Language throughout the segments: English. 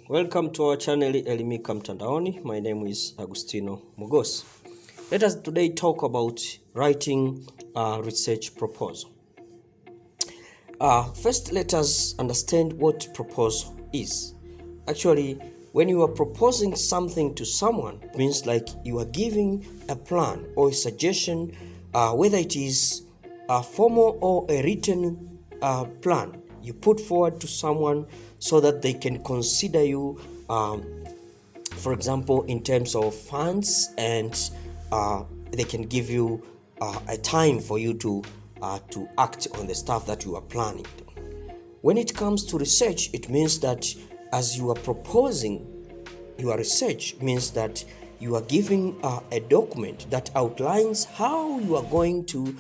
Welcome to our channel Elimika Mtandaoni. My name is Agustino Mugosi. Let us today talk about writing a research proposal. First, let us understand what proposal is. Actually, when you are proposing something to someone, it means like you are giving a plan or a suggestion, whether it is a formal or a written plan you put forward to someone so that they can consider you, for example, in terms of funds, and they can give you a time for you to act on the stuff that you are planning. When it comes to research, it means that as you are proposing your research, means that you are giving a document that outlines how you are going to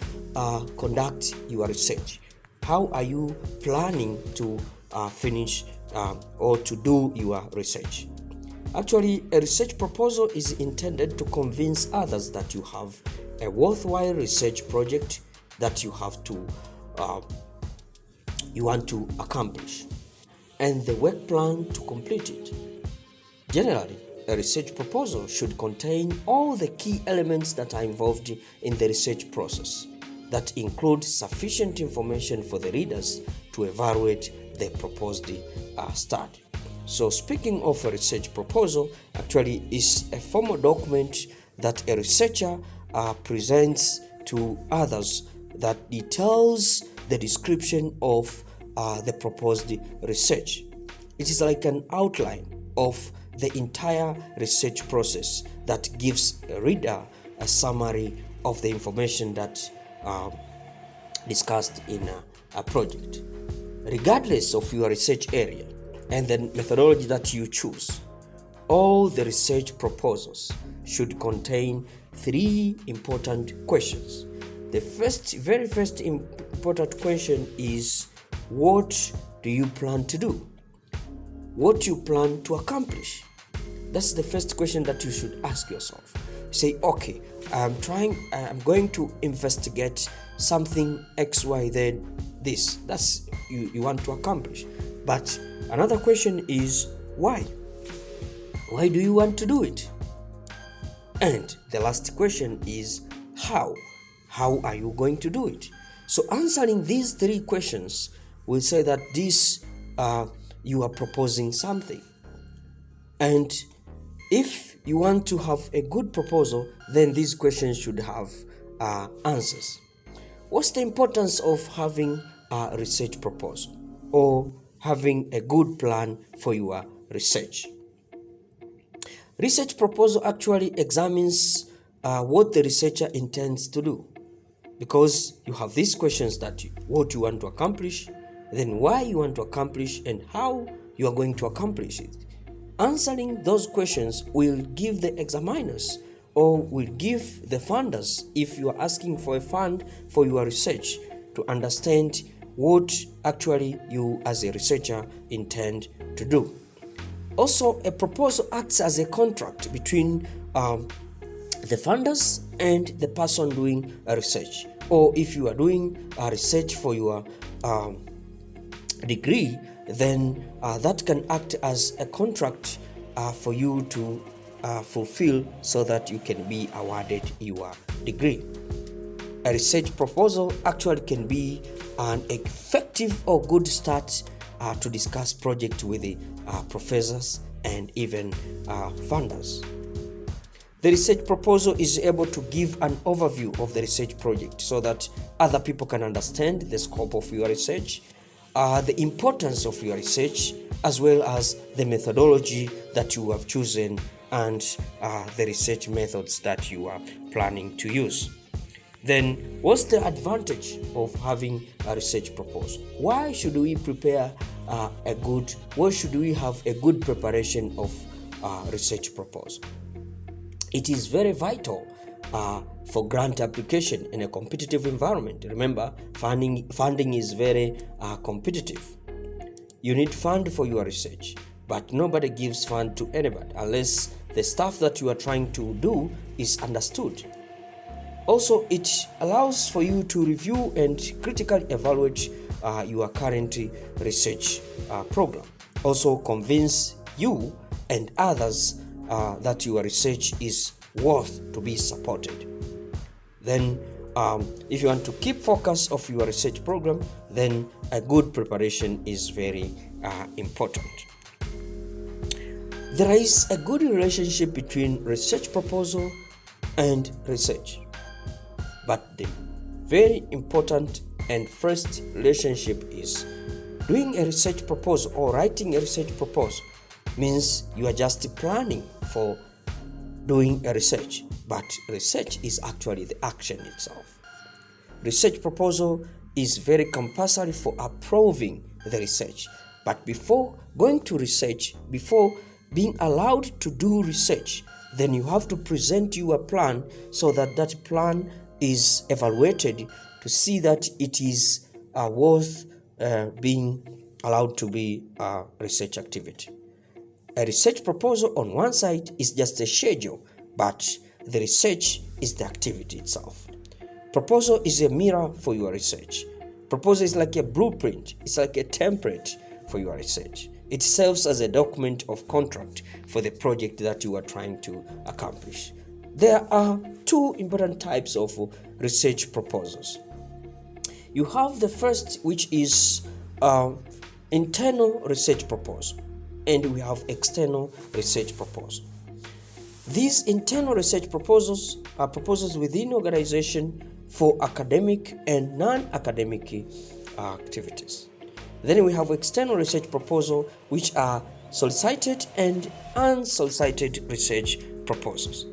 conduct your research. How are you planning to finish or to do your research? Actually, a research proposal is intended to convince others that you have a worthwhile research project that you want to accomplish, and the work plan to complete it. Generally, a research proposal should contain all the key elements that are involved in the research process, that include sufficient information for the readers to evaluate the proposed study. So speaking of a research proposal, actually is a formal document that a researcher presents to others that details the description of the proposed research. It is like an outline of the entire research process that gives a reader a summary of the information that discussed in a project. Regardless of your research area and the methodology that you choose, all the research proposals should contain three important questions. The very first important question is, what do you plan to do? What you plan to accomplish? That's the first question that you should ask yourself. Say, okay, I'm going to investigate something X, Y, Z, this. That's you want to accomplish. But another question is, why? Why do you want to do it? And the last question is, how? How are you going to do it? So answering these three questions will say that you are proposing something. And if you want to have a good proposal, then these questions should have answers. What's the importance of having a research proposal or having a good plan for your research? Research proposal actually examines what the researcher intends to do, because you have these questions that what you want to accomplish, then why you want to accomplish, and how you are going to accomplish it. Answering those questions will give the examiners or will give the funders, if you are asking for a fund for your research, to understand what actually you as a researcher intend to do. Also, a proposal acts as a contract between the funders and the person doing a research. Or if you are doing a research for your degree, then that can act as a contract for you to fulfill so that you can be awarded your degree. A research proposal actually can be an effective or good start to discuss project with the professors and even funders. The research proposal is able to give an overview of the research project so that other people can understand the scope of your research, the importance of your research, as well as the methodology that you have chosen and the research methods that you are planning to use. Then, what's the advantage of having a research proposal? Why should we prepare why should we have a good preparation of research proposal? It is very vital for grant application in a competitive environment. Remember, funding is very competitive. You need fund for your research, but nobody gives fund to anybody unless the stuff that you are trying to do is understood. Also, it allows for you to review and critically evaluate your current research program. Also, convince you and others that your research is worth to be supported. Then if you want to keep focus of your research program, then a good preparation is very important. There is a good relationship between research proposal and research, but the very important and first relationship is doing a research proposal or writing a research proposal means you are just planning for doing a research, but research is actually the action itself. Research proposal is very compulsory for approving the research, but before going to research, before being allowed to do research, then you have to present your plan so that that plan is evaluated to see that it is worth being allowed to be a research activity. A research proposal on one side is just a schedule, but the research is the activity itself. Proposal is a mirror for your research. Proposal is like a blueprint. It's like a template for your research. It serves as a document of contract for the project that you are trying to accomplish. There are two important types of research proposals. You have the first, which is internal research proposal, and we have external research proposal. These internal research proposals are proposals within organization for academic and non-academic activities. Then we have external research proposal, which are solicited and unsolicited research proposals.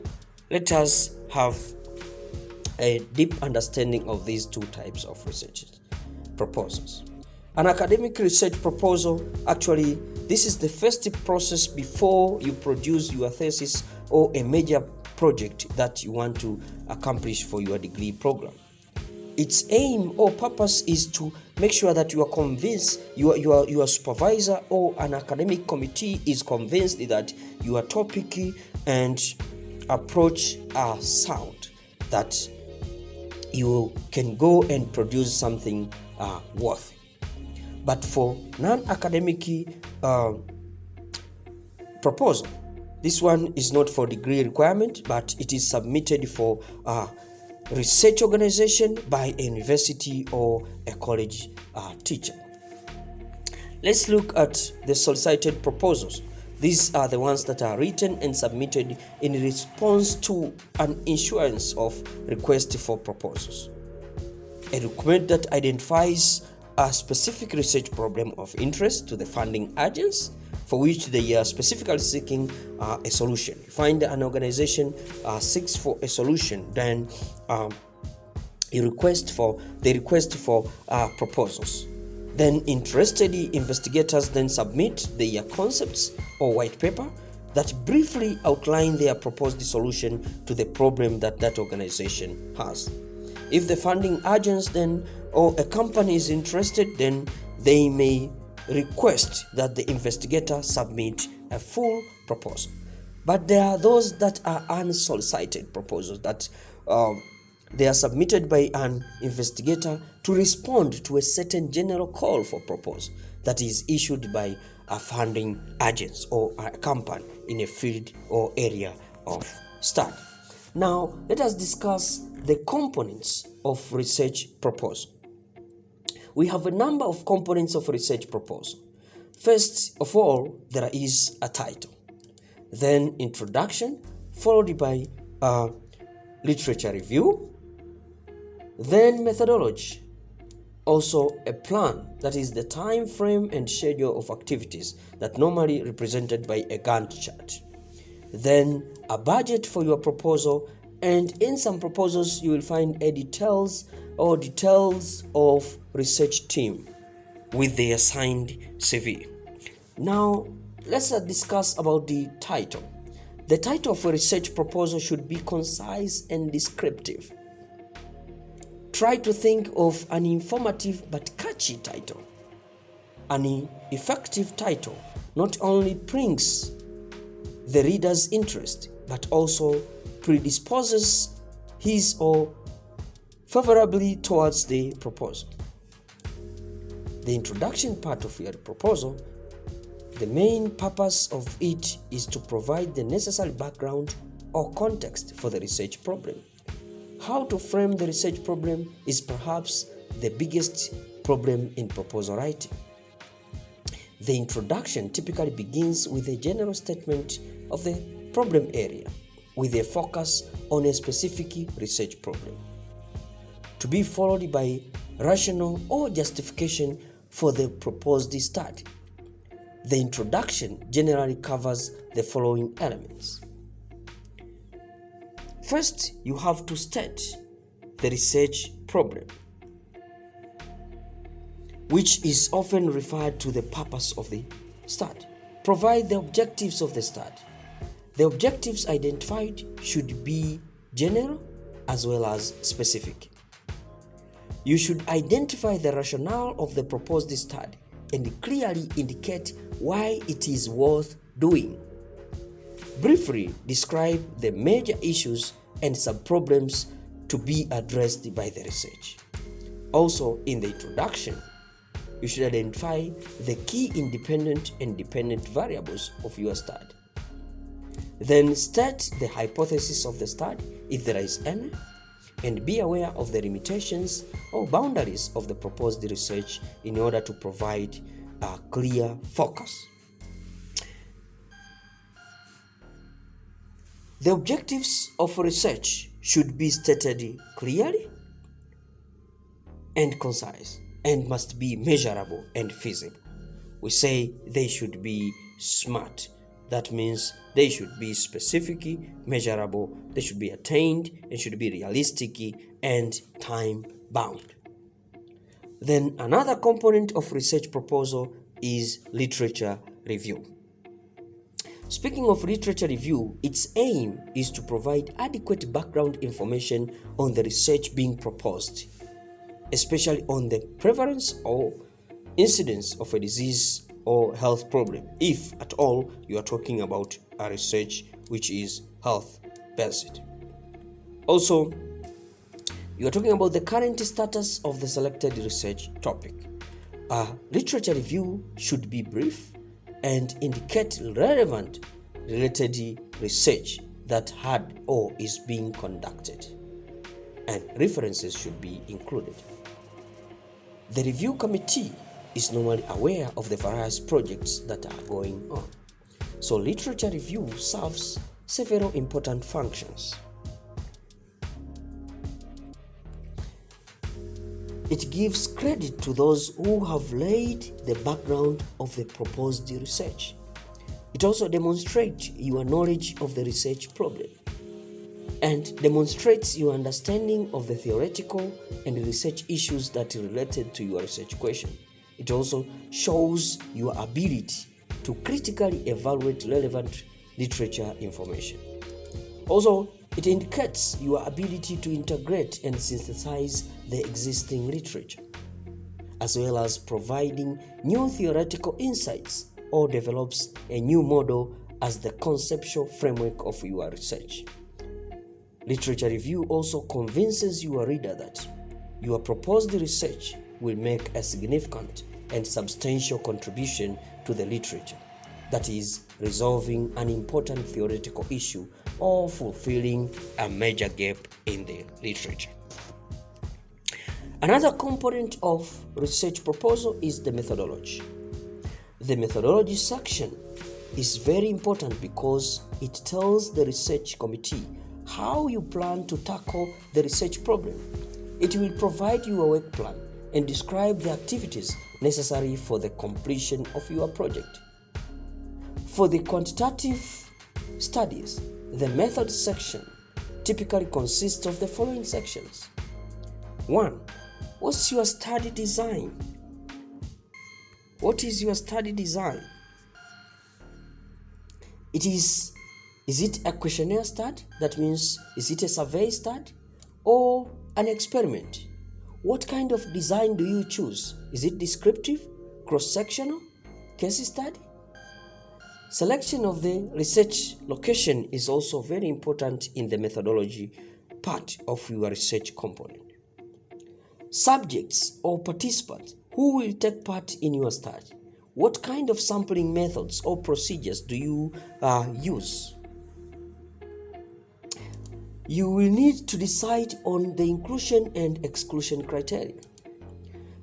Let us have a deep understanding of these two types of research proposals. An academic research proposal, actually, this is the first process before you produce your thesis or a major project that you want to accomplish for your degree program. Its aim or purpose is to make sure that you are convinced, your supervisor or an academic committee is convinced that your topic and approach are sound, that you can go and produce something worthy. But for non-academic proposal, this one is not for degree requirement, but it is submitted for research organization by a university or a college teacher. Let's look at the solicited proposals. These are the ones that are written and submitted in response to an issuance of request for proposals. A document that identifies a specific research problem of interest to the funding agents for which they are specifically seeking a solution. You find an organization seeks for a solution, then they request for proposals. Then interested investigators then submit their concepts or white paper that briefly outline their proposed solution to the problem that that organization has. If the funding agents then or a company is interested, then they may request that the investigator submit a full proposal. But there are those that are unsolicited proposals that they are submitted by an investigator to respond to a certain general call for proposal that is issued by a funding agents or a company in a field or area of study. Now, let us discuss the components of research proposal. We have a number of components of research proposal. First of all, there is a title, then introduction, followed by literature review, then methodology, also a plan, that is the time frame and schedule of activities that normally represented by a Gantt chart, then a budget for your proposal, and in some proposals you will find details of research team with the assigned CV. Now let's discuss about the title. The title of a research proposal should be concise and descriptive. Try to think of an informative but catchy title. An effective title not only brings the reader's interest, but also predisposes his or favorably towards the proposal. The introduction part of your proposal The main purpose of it is to provide the necessary background or context for the research problem. How to frame the research problem is perhaps the biggest problem in proposal writing. The introduction typically begins with a general statement of the problem area, with a focus on a specific research problem, to be followed by rationale or justification for the proposed study. The introduction generally covers the following elements. First, you have to state the research problem, which is often referred to the purpose of the study. Provide the objectives of the study. The objectives identified should be general as well as specific. You should identify the rationale of the proposed study and clearly indicate why it is worth doing. Briefly describe the major issues and sub-problems to be addressed by the research. Also, in the introduction, you should identify the key independent and dependent variables of your study. Then state the hypothesis of the study, if there is any, and be aware of the limitations or boundaries of the proposed research in order to provide a clear focus. The objectives of research should be stated clearly and concise and must be measurable and feasible. We say they should be SMART. That means they should be specific, measurable, they should be attained, and should be realistic and time-bound. Then another component of research proposal is literature review. Speaking of literature review, its aim is to provide adequate background information on the research being proposed, especially on the prevalence or incidence of a disease or health problem, if at all you are talking about a research which is health-based. Also, you are talking about the current status of the selected research topic. A literature review should be brief and indicate relevant related research that had or is being conducted, and references should be included. The review committee is normally aware of the various projects that are going on. So literature review serves several important functions. It gives credit to those who have laid the background of the proposed research. It also demonstrates your knowledge of the research problem and demonstrates your understanding of the theoretical and research issues that are related to your research question. It also shows your ability to critically evaluate relevant literature information. Also, it indicates your ability to integrate and synthesize the existing literature, as well as providing new theoretical insights or develops a new model as the conceptual framework of your research. Literature review also convinces your reader that your proposed research will make a significant and substantial contribution to the literature, that is, resolving an important theoretical issue or fulfilling a major gap in the literature. Another component of research proposal is the methodology. The methodology section is very important because it tells the research committee how you plan to tackle the research problem. It will provide you a work plan and describe the activities necessary for the completion of your project. For the quantitative studies, the method section typically consists of the following sections. 1. What's your study design? What is your study design? Is it a questionnaire study? That means, is it a survey study or an experiment? What kind of design do you choose? Is it descriptive, cross-sectional, case study? Selection of the research location is also very important in the methodology part of your research component. Subjects or participants who will take part in your study. What kind of sampling methods or procedures do you use? You will need to decide on the inclusion and exclusion criteria.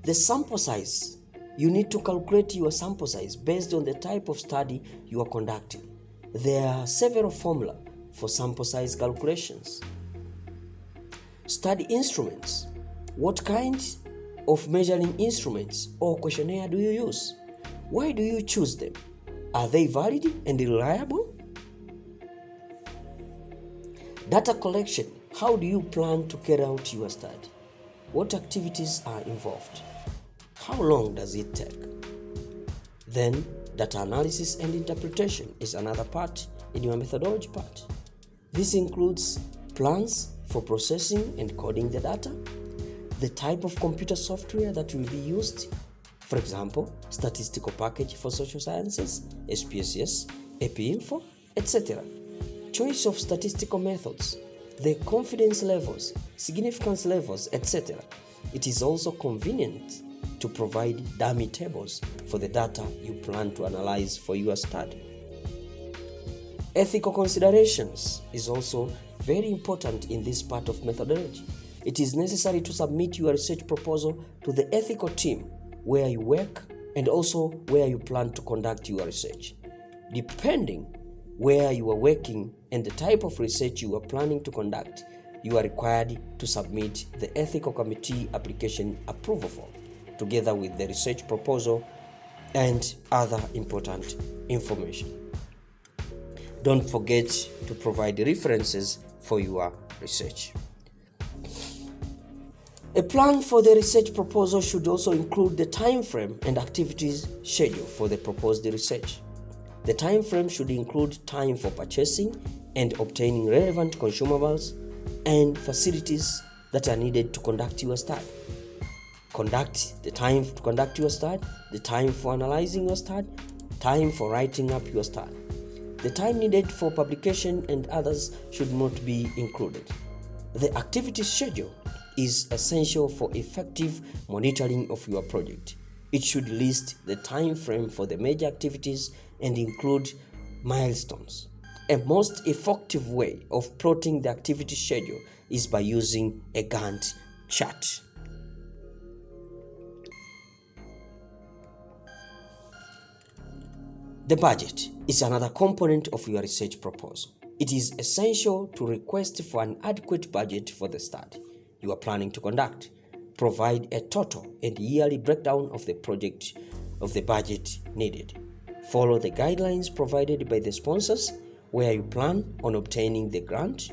The sample size. You need to calculate your sample size based on the type of study you are conducting. There are several formulas for sample size calculations. Study instruments. What kind of measuring instruments or questionnaire do you use? Why do you choose them? Are they valid and reliable? Data collection. How do you plan to carry out your study? What activities are involved? How long does it take? Then, data analysis and interpretation is another part in your methodology part. This includes plans for processing and coding the data, the type of computer software that will be used, for example, statistical package for social sciences, SPSS, APInfo, etc. Choice of statistical methods, the confidence levels, significance levels, etc. It is also convenient to provide dummy tables for the data you plan to analyze for your study. Ethical considerations is also very important in this part of methodology. It is necessary to submit your research proposal to the ethical team where you work and also where you plan to conduct your research. Depending where you are working and the type of research you are planning to conduct, you are required to submit the ethical committee application approval form together with the research proposal and other important information. Don't forget to provide references for your research. A plan for the research proposal should also include the time frame and activities schedule for the proposed research. The time frame should include time for purchasing and obtaining relevant consumables and facilities that are needed to conduct your study. The time to conduct your study, the time for analyzing your study, time for writing up your study. The time needed for publication and others should not be included. The activity schedule is essential for effective monitoring of your project. It should list the time frame for the major activities and include milestones. A most effective way of plotting the activity schedule is by using a Gantt chart. The budget is another component of your research proposal. It is essential to request for an adequate budget for the study you are planning to conduct. Provide a total and yearly breakdown of the project of the budget needed. Follow the guidelines provided by the sponsors where you plan on obtaining the grant.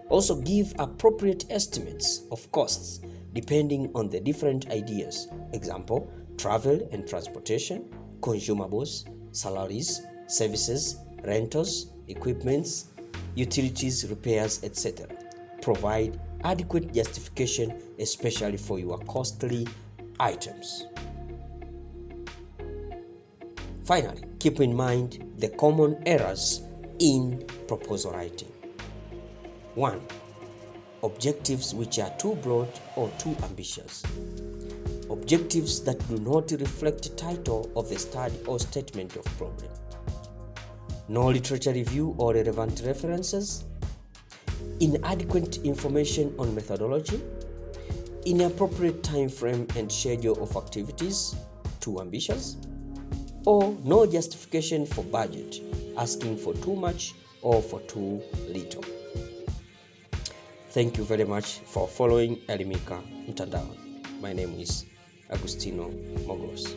Also give appropriate estimates of costs depending on the different ideas. Example, travel and transportation, consumables, salaries, services, rentals, equipments, utilities, repairs, etc. Provide adequate justification, especially for your costly items. Finally, keep in mind the common errors in proposal writing. 1. Objectives which are too broad or too ambitious. Objectives that do not reflect the title of the study or statement of problem. No literature review or relevant references. Inadequate information on methodology. Inappropriate time frame and schedule of activities, too ambitious. Or no justification for budget, asking for too much or for too little. Thank you very much for following Elimika Mtandao. My name is Agustino Mogos.